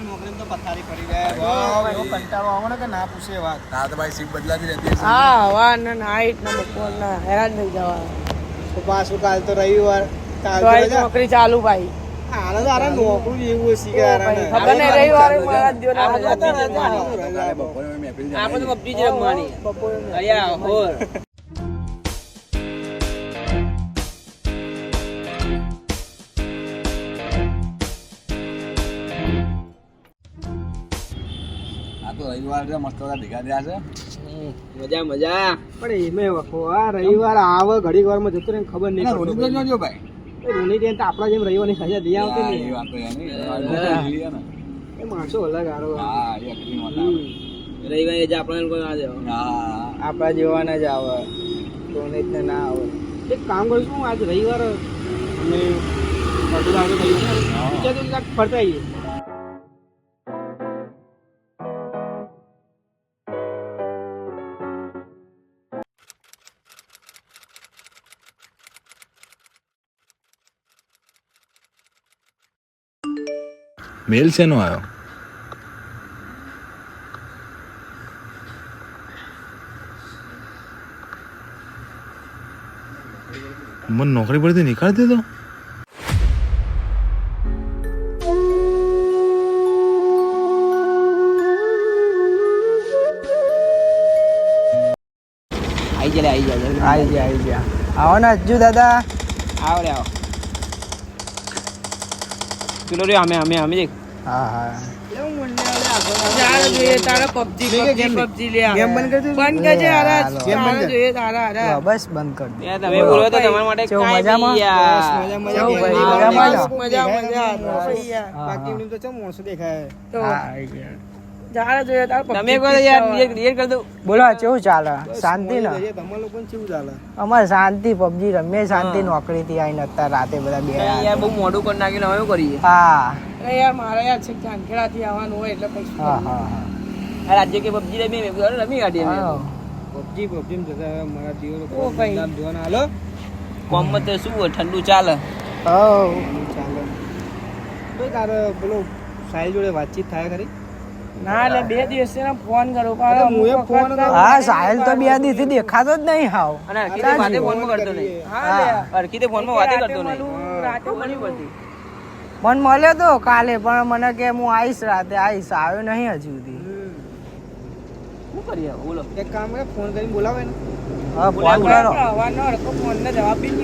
નોકરી તો પથારી પડી જાય એવો કંટાળો આવો ને કે ના પૂછે વાત. હા તો ભાઈ સીટ બદલાતી રહેતી હશે. હા હવા ને નાઈટ ને બપોર ના હેરાન થઈ જવા. તો પાછું કાલ તો રવિવાર તો આ નોકરી ચાલુ ભાઈ. આને તો આરા નોકરી એવું હશે કે આરાને ખબર નહીં રવિવારે મારા દિવસ બપોરે મહેફિલ આપણે તો પબજી જ રમવાની બપોરે અયા હોર આ તો રવિવાર છે મસ્ત બધા ભેગા થયા છે. મજા મજા. પણ એમે વખો આ રવિવાર આવે ઘડીક વારમાં જતો રહે ખબર નહીં એના રોની તો જોજો ભાઈ. રોની ટ્રેન તો આપણા જેમ રવિવારની સજા દઈ આવતી હા, નહીં. એ વાત તો એની. લીલી છે ને. એ માણસો અલગ આરો હા એ અકલી મોટા. રવિવારે જ આપણને કોઈ ના દેવા. હા આપણા જેવાના જ આવે રોની ને ના આવે. એક કામ કરીશું આજ રવિવાર અમે અડધો દાડો થઈ ગયો ને ક્યાંક ફરતા આવીએ. મેલ શેનો આવ્યો? મને નોકરી પરથી નીકાળી દીધો. આવી જાય. આવો ને અજ્જુ દાદા. આવો રે આવો. પેલો રે અમે દેખ. હા હા ચાલો જોઈએ તારા પબજી લે ગેમ બંધ કરી દીધું? બંધ કરજે હારા. ગેમ બંધ ચાલો કર. જોઈએ તારા હારા. બસ બંધ કરી દે. યાર તમે બોલો તો તમારા માટે કેવું કાંઈ મજામાં? બી યાર. મજા કેવું ભાઈ? મજા. બાકી એમની તો ચમ માણસો દેખાય. તો હા, આવી ગયા. ચાલો જોઈએ તારા તમે પબજી કહો યાર ક્લિયર કરી દઉં. બોલો કેવું ચાલે? શાંતિ ને? તમારા લોકોને કેવું ચાલે? અમારે શાંતિ, પબજી રમીએ શાંતિ, નોકરી થી આવીને અત્યારે રાતે બધા બે યાર બહુ મોડું કરી નાખ્યું હવે શું કરીએ. હા અરે યાર મારે યાર છે ચાંખેડા થી આવવાનું હોય એટલે પછી હા હા હા આ રાજ્ય કે પબજી રમી મેં કીધું રમી કાઢીએ અમે. હા. પબજી પબજી માં જતા રહ્યા મારા દીવરો ઓ ભાઈ. નામ જોવાના હાલો કોમમાં તો શું હોય, ઠંડુ ચાલે. હઉ. ચાલો ભાઈ તારે પેલો સાહેલ જોડે વાતચીત થાય ખરી? ના એટલે 2 દિવસ ને ફોન કરો અરે હું એ ફોન કરું. હા સાહેલ તો બે દિવસથી દેખાતો જ નહીં હાવ. અને હરખીતે વાતે ફોનમાં કરતો નહીં. હા લે. હરખીતે ફોનમાં વાતે કરતો નહીં. રાતે ખબર નહીં પડતી. મને મળ્યો તો કાલે પણ મને કે હું આવીશ રાતે આવીશ, આવ્યો નહીં હજુ સુધી. શું કરીએ બોલો. એક કામ કરે ફોન કરીને બોલાવે ને હા ફોન કરો. હવાનો હરખો ફોન ને જવાબ બી નહીં